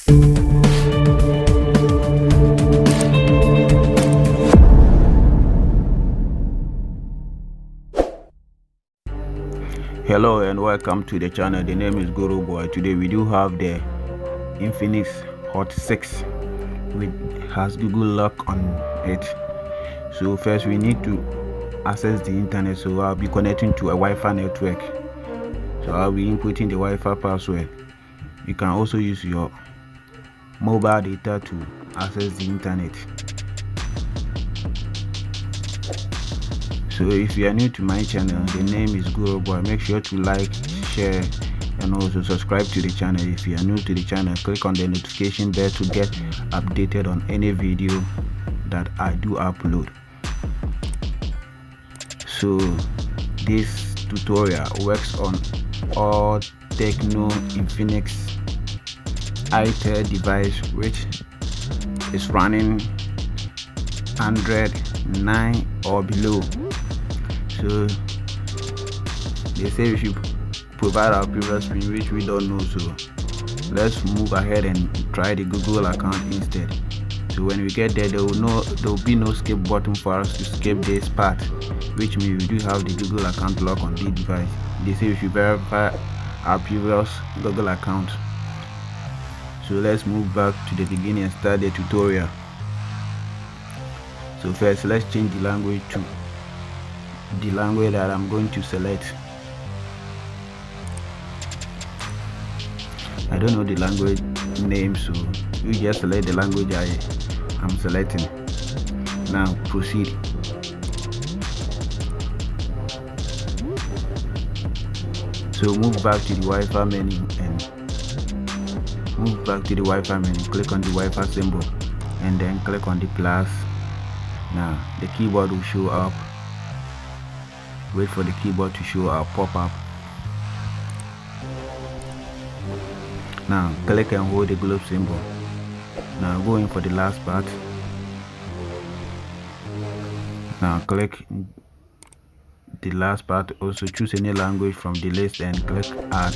Hello and welcome to the channel. The name is Guru Boy. Today we do have the Infinix Hot 6 which has Google lock on it. So first we need to access the internet, so I'll be connecting to a Wi-Fi network. So I'll be inputting the Wi-Fi password. You can also use your mobile data to access the internet. So if you are new to my channel, the name is Guru Boy. Make sure to like, share and also subscribe to the channel. If you are new to the channel, click on the notification bell to get updated on any video that I do upload. So this tutorial works on all Techno Infinix i10 device which is running Android 9 or below. So they say we should provide our previous screen, which we don't know, so let's move ahead and try the Google account instead. So when we get there, there will be no skip button for us to skip this part, which means we do have the Google account lock on the device. They say we should verify our previous Google account. So let's move back to the beginning and start the tutorial. So first let's change the language to the language that I'm going to select. I don't know the language name, so you just select the language I'm selecting. Now proceed. So move back to the Wi-Fi menu and click on the Wi-Fi symbol and then click on the plus. Now the keyboard will show up. Wait for the keyboard to show up, pop up. Now click and hold the globe symbol. Now go in for the last part. Now click the last part. Also choose any language from the list and click add.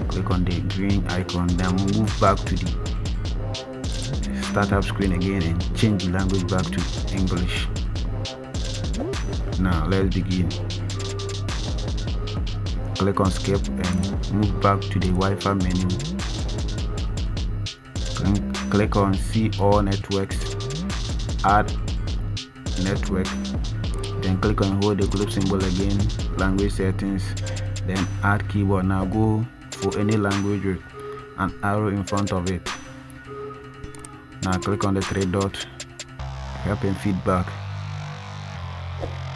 Click on the green icon. Then move back to the startup screen again and change the language back to English. Now let's begin. Click on skip and move back to the Wi-Fi menu. Click on see all networks, add network, then click on hold the globe symbol again, language settings, then add keyboard. Now go for any language with an arrow in front of it. Now click on the three dots, help and feedback.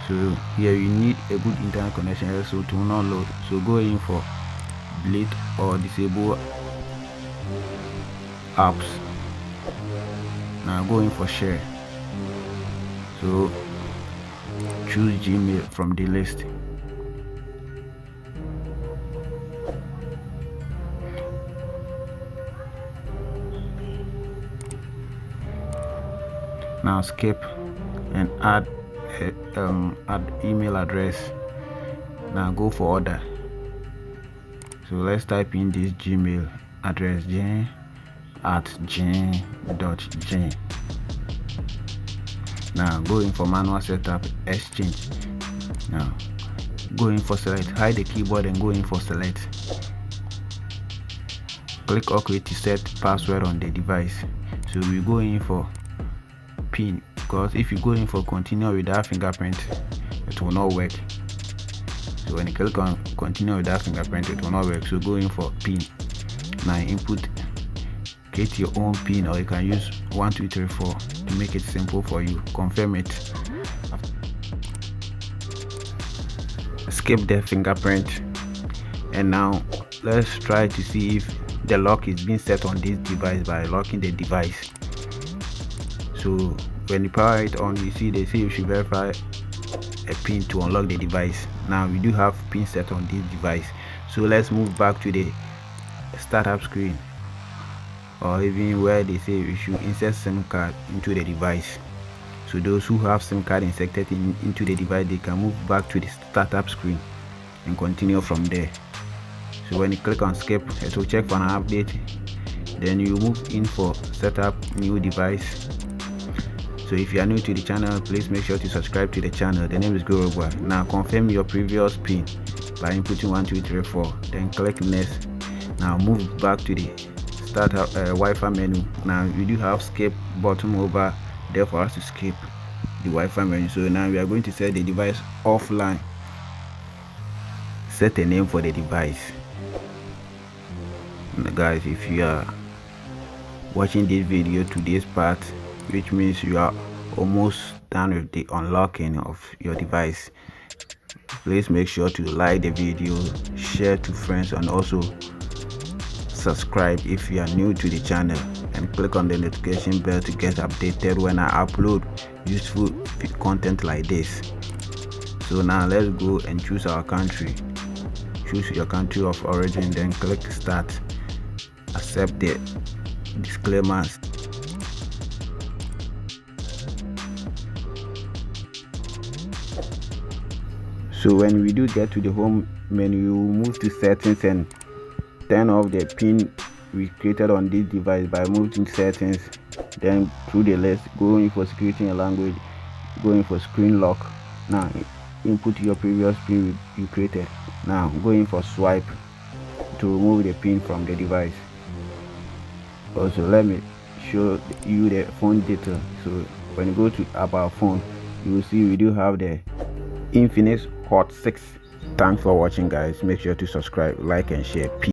So here you need a good internet connection also to not load. So go in for delete or disable apps. Now go in for share. So choose Gmail from the list. Now skip and add email address. Now go for order. So let's type in this Gmail address, jen@jen.jen. Now go in for manual setup exchange. Now go in for select, hide the keyboard and go in for select. Click OK to set password on the device. So we go in for pin, because if you go in for continue without fingerprint, it will not work. So when you click on continue without fingerprint, it will not work. So go in for pin. Now input, create your own pin, or you can use 1 2 3 4 to make it simple for you. Confirm it. Skip the fingerprint, and now let's try to see if the lock is being set on this device by locking the device. So when you power it on, you see they say you should verify a pin to unlock the device. Now we do have pin set on this device. So let's move back to the startup screen, or even where they say we should insert SIM card into the device. So those who have SIM card inserted into the device, they can move back to the startup screen and continue from there. So when you click on skip, it will check for an update then you move in for setup new device. So if you are new to the channel, please make sure to subscribe to the channel. The name is OREO. Now confirm your previous pin by inputting 1 2 3 4, then click next. Now move back to the start Wi-Fi menu. Now you do have skip button over there for us to skip the Wi-Fi menu. So now we are going to set the device offline. Set a name for the device. Now guys, if you are watching this video to this part, which means you are almost done with the unlocking of your device, please make sure to like the video, share to friends, and also subscribe if you are new to the channel, and click on the notification bell to get updated when I upload useful content like this. So now let's go and choose our country. Choose your country of origin, then click start. Accept the disclaimers. So when we do get to the home menu, you move to settings and turn off the pin we created on this device by moving settings, then through the list, going for security and language, going for screen lock. Now input your previous pin you created. Now going for swipe to remove the pin from the device. Also, let me show you the phone detail. So when you go to about phone, you will see we do have the Infinix Hot 6. Thanks for watching guys. Make sure to subscribe, like and share. Peace.